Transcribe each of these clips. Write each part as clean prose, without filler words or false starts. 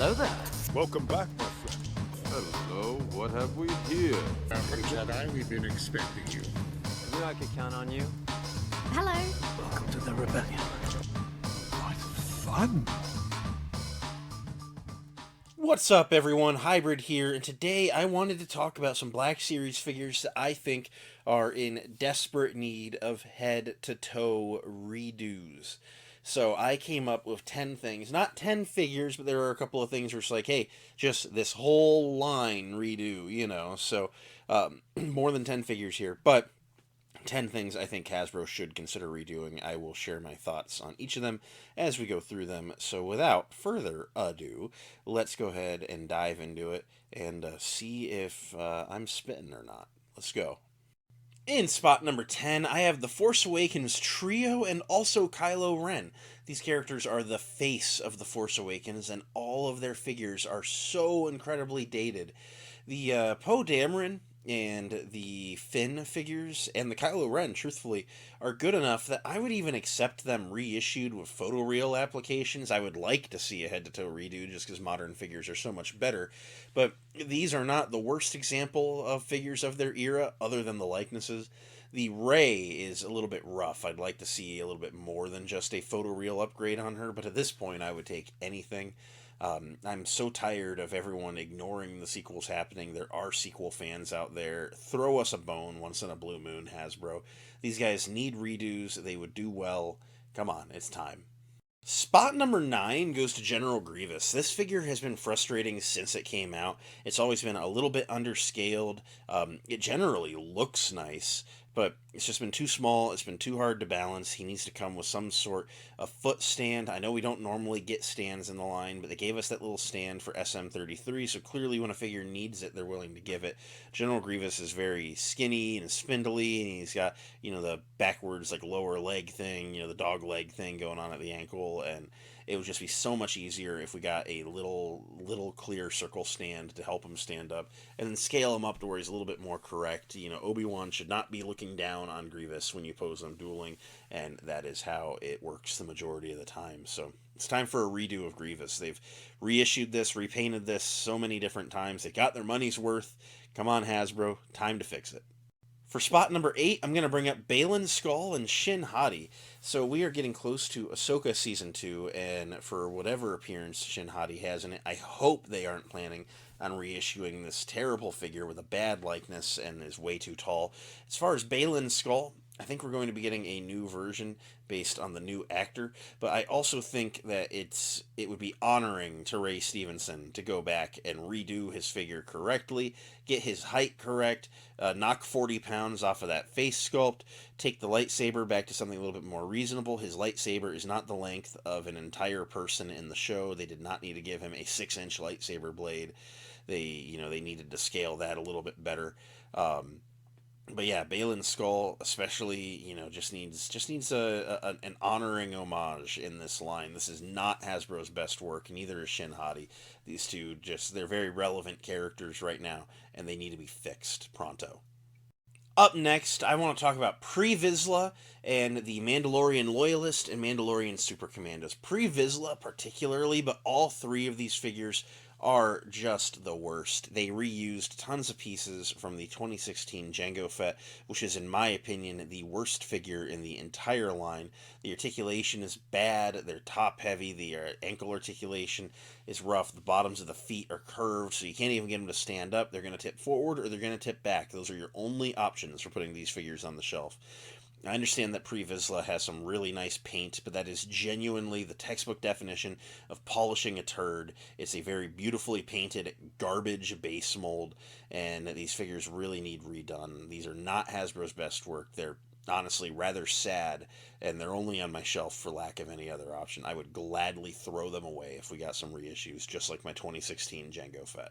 Hello there. Welcome back, my friend. Hello, what have we here? Jedi, we've been expecting you. Knew I could count on you. Hello. Welcome to the rebellion. What fun! What's up, everyone? Hybrid here, and today I wanted to talk about some Black Series figures that I think are in desperate need of head-to-toe redos. So I came up with 10 things. Not 10 figures, but there are a couple of things where it's like, hey, just this whole line redo, you know. So more than 10 figures here, but 10 things I think Hasbro should consider redoing. I will share my thoughts on each of them as we go through them. So without further ado, let's go ahead and dive into it and see if I'm spitting or not. Let's go. In spot number 10, I have the Force Awakens trio and also Kylo Ren. These characters are the face of the Force Awakens, and all of their figures are so incredibly dated. The Poe Dameron and the Finn figures and the Kylo Ren, truthfully, are good enough that I would even accept them reissued with photoreal applications. I would like to see a head-to-toe redo just because modern figures are so much better. But these are not the worst example of figures of their era, other than the likenesses. The Rey is a little bit rough. I'd like to see a little bit more than just a photoreal upgrade on her, but at this point I would take anything. I'm so tired of everyone ignoring the sequels happening. There are sequel fans out there. Throw us a bone once in a blue moon, Hasbro. These guys need redos. They would do well. Come on, it's time. Spot number 9 goes to General Grievous. This figure has been frustrating since it came out. It's always been a little bit underscaled. It generally looks nice, but it's just been too small. It's been too hard to balance. He needs to come with some sort of foot stand. I know we don't normally get stands in the line, but they gave us that little stand for SM33, so clearly when a figure needs it, they're willing to give it. General Grievous is very skinny and spindly, and he's got, the backwards, lower leg thing, the dog leg thing going on at the ankle, and it would just be so much easier if we got a little clear circle stand to help him stand up, and then scale him up to where he's a little bit more correct. Obi-Wan should not be looking down on Grievous when you pose them dueling, and that is how it works the majority of the time. So it's time for a redo of Grievous. They've reissued this, repainted this so many different times. They got their money's worth. Come on, Hasbro, time to fix it. For spot number 8, I'm going to bring up Baylan Skoll and Shin Hati. So we are getting close to Ahsoka Season 2, and for whatever appearance Shin Hati has in it, I hope they aren't planning on reissuing this terrible figure with a bad likeness and is way too tall. As far as Baylan Skoll, I think we're going to be getting a new version based on the new actor, but I also think that it would be honoring to Ray Stevenson to go back and redo his figure correctly, get his height correct, knock 40 pounds off of that face sculpt, take the lightsaber back to something a little bit more reasonable. His lightsaber is not the length of an entire person in the show. They did not need to give him a 6-inch lightsaber blade. They needed to scale that a little bit better. But yeah, Baylan Skoll especially, just needs an honoring homage in this line. This is not Hasbro's best work, neither is Shin Hati. These two they're very relevant characters right now, and they need to be fixed pronto. Up next, I want to talk about Pre Vizsla and the Mandalorian Loyalist and Mandalorian Super Commandos. Pre Vizsla particularly, but all three of these figures are just the worst. They reused tons of pieces from the 2016 Jango Fett, which is, in my opinion, the worst figure in the entire line. The articulation is bad, they're top heavy, the ankle articulation is rough, the bottoms of the feet are curved, so you can't even get them to stand up. They're going to tip forward or they're going to tip back. Those are your only options for putting these figures on the shelf. I understand that Pre Vizsla has some really nice paint, but that is genuinely the textbook definition of polishing a turd. It's a very beautifully painted garbage base mold, and these figures really need redone. These are not Hasbro's best work. They're honestly rather sad, and they're only on my shelf for lack of any other option. I would gladly throw them away if we got some reissues, just like my 2016 Jango Fett.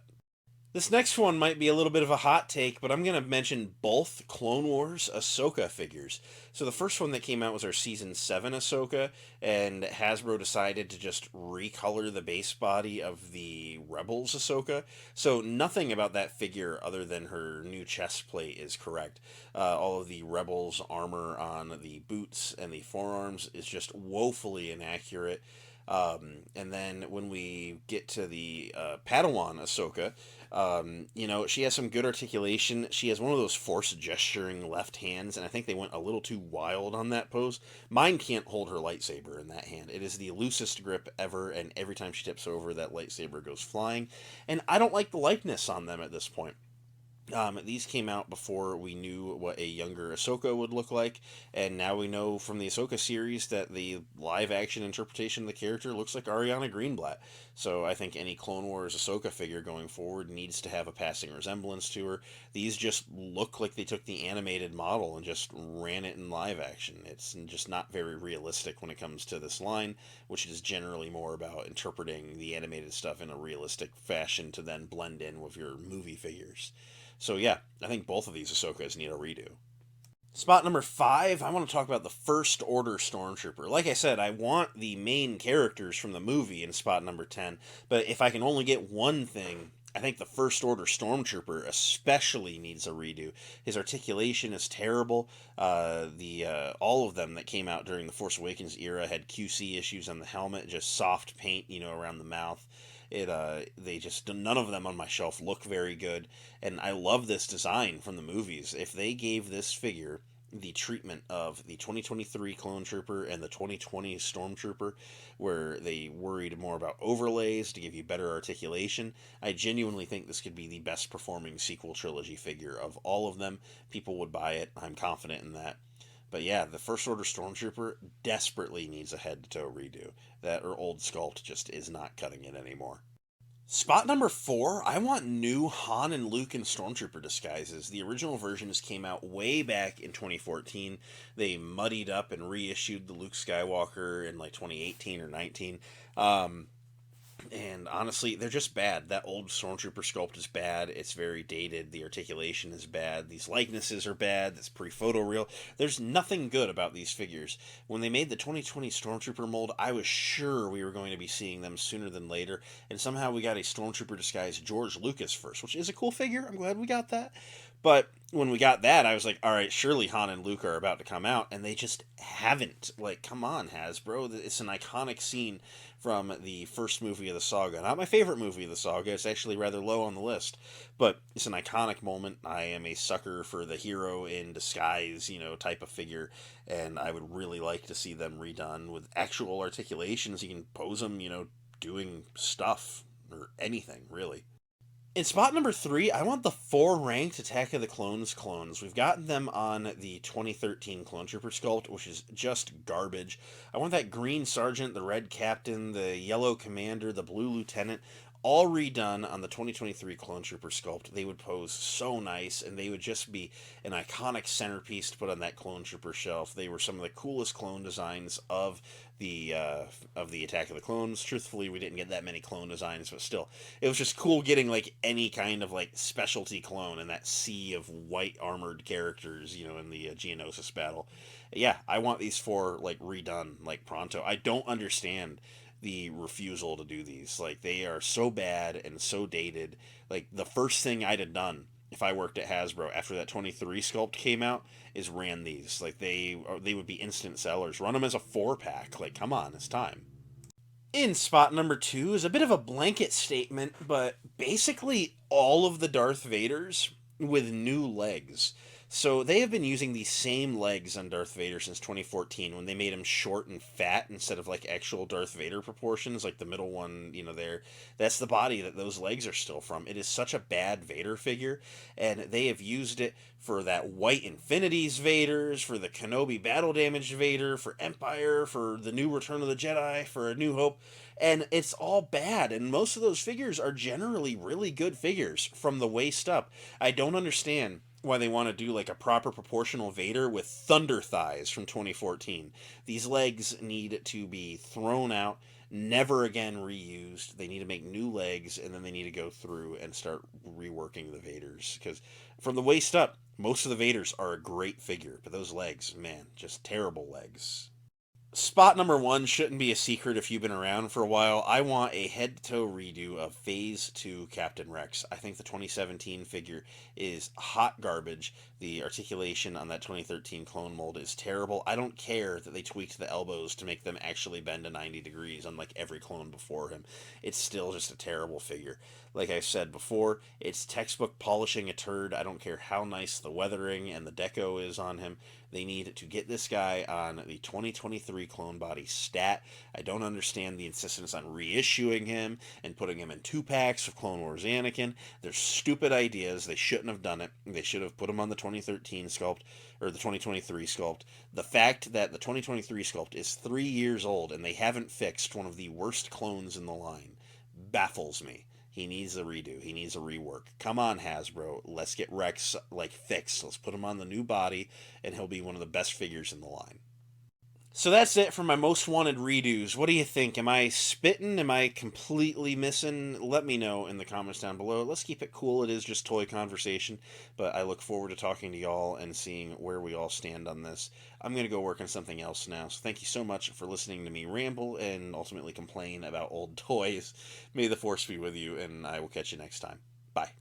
This next one might be a little bit of a hot take, but I'm going to mention both Clone Wars Ahsoka figures. So the first one that came out was our Season 7 Ahsoka, and Hasbro decided to just recolor the base body of the Rebels Ahsoka. So nothing about that figure other than her new chest plate is correct. All of the Rebels armor on the boots and the forearms is just woefully inaccurate. And then when we get to the Padawan Ahsoka, she has some good articulation. She has one of those force gesturing left hands, and I think they went a little too wild on that pose. Mine can't hold her lightsaber in that hand. It is the loosest grip ever, and every time she tips over, that lightsaber goes flying. And I don't like the likeness on them at this point. These came out before we knew what a younger Ahsoka would look like, and now we know from the Ahsoka series that the live-action interpretation of the character looks like Ariana Greenblatt. So I think any Clone Wars Ahsoka figure going forward needs to have a passing resemblance to her. These just look like they took the animated model and just ran it in live action. It's just not very realistic when it comes to this line, which is generally more about interpreting the animated stuff in a realistic fashion to then blend in with your movie figures. So yeah, I think both of these Ahsokas need a redo. Spot number 5, I want to talk about the First Order Stormtrooper. Like I said, I want the main characters from the movie in spot number 10, but if I can only get one thing, I think the First Order Stormtrooper especially needs a redo. His articulation is terrible. The all of them that came out during the Force Awakens era had QC issues on the helmet, just soft paint, around the mouth. They just, none of them on my shelf look very good, and I love this design from the movies. If they gave this figure the treatment of the 2023 Clone Trooper and the 2020 Stormtrooper, where they worried more about overlays to give you better articulation, I genuinely think this could be the best performing sequel trilogy figure of all of them. People would buy it. I'm confident in that. But yeah, the First Order Stormtrooper desperately needs a head-to-toe redo. That or old sculpt just is not cutting it anymore. Spot number 4, I want new Han and Luke in Stormtrooper disguises. The original versions came out way back in 2014. They muddied up and reissued the Luke Skywalker in like 2018 or 19. And honestly, they're just bad. That old Stormtrooper sculpt is bad. It's very dated. The articulation is bad. These likenesses are bad. That's pre-photoreal. There's nothing good about these figures. When they made the 2020 Stormtrooper mold, I was sure we were going to be seeing them sooner than later. And somehow we got a Stormtrooper disguised George Lucas first, which is a cool figure. I'm glad we got that. But when we got that, I was like, all right, surely Han and Luke are about to come out. And they just haven't. Like, come on, Hasbro. It's an iconic scene from the first movie of the saga. Not my favorite movie of the saga. It's actually rather low on the list. But it's an iconic moment. I am a sucker for the hero in disguise, type of figure. And I would really like to see them redone with actual articulations. You can pose them, doing stuff or anything, really. In spot number 3, I want the 4-ranked Attack of the Clones clones. We've gotten them on the 2013 Clone Trooper sculpt, which is just garbage. I want that green sergeant, the red captain, the yellow commander, the blue lieutenant, all redone on the 2023 Clone Trooper sculpt. They would pose so nice, and they would just be an iconic centerpiece to put on that Clone Trooper shelf. They were some of the coolest clone designs of the Attack of the Clones. Truthfully, we didn't get that many clone designs, but still, it was just cool getting like any kind of like specialty clone in that sea of white armored characters, in the Geonosis battle. Yeah, I want these 4 like redone like pronto. I don't understand the refusal to do these. Like, they are so bad and so dated. Like, the first thing I'd have done if I worked at Hasbro after that 23 sculpt came out is ran these. Like, they would be instant sellers. Run them as a 4-pack. Like, come on, it's time. In spot number 2 is a bit of a blanket statement, but basically all of the Darth Vaders with new legs. So they have been using the same legs on Darth Vader since 2014 when they made him short and fat instead of like actual Darth Vader proportions, like the middle one, there. That's the body that those legs are still from. It is such a bad Vader figure, and they have used it for that White Infinities Vaders, for the Kenobi Battle Damaged Vader, for Empire, for the new Return of the Jedi, for A New Hope, and it's all bad, and most of those figures are generally really good figures from the waist up. I don't understand why they want to do like a proper proportional Vader with thunder thighs from 2014. These legs need to be thrown out, never again reused. They need to make new legs, and then they need to go through and start reworking the Vaders. Because from the waist up, most of the Vaders are a great figure, but those legs, man, just terrible legs. Spot number one shouldn't be a secret if you've been around for a while. I want a head-to-toe redo of Phase 2 Captain Rex. I think the 2017 figure is hot garbage. The articulation on that 2013 clone mold is terrible. I don't care that they tweaked the elbows to make them actually bend to 90 degrees, unlike every clone before him. It's still just a terrible figure. Like I said before, it's textbook polishing a turd. I don't care how nice the weathering and the deco is on him. They need to get this guy on the 2023 clone body stat. I don't understand the insistence on reissuing him and putting him in 2-packs of Clone Wars Anakin. They're stupid ideas. They shouldn't have done it. They should have put him on the 2013 sculpt or the 2023 sculpt. The fact that the 2023 sculpt is 3 years old and they haven't fixed one of the worst clones in the line baffles me. He needs a redo. He needs a rework. Come on, Hasbro. Let's get Rex, fixed. Let's put him on the new body, and he'll be one of the best figures in the line. So that's it for my most wanted redos. What do you think? Am I spitting? Am I completely missing? Let me know in the comments down below. Let's keep it cool. It is just toy conversation, but I look forward to talking to y'all and seeing where we all stand on this. I'm going to go work on something else now, so thank you so much for listening to me ramble and ultimately complain about old toys. May the Force be with you, and I will catch you next time. Bye.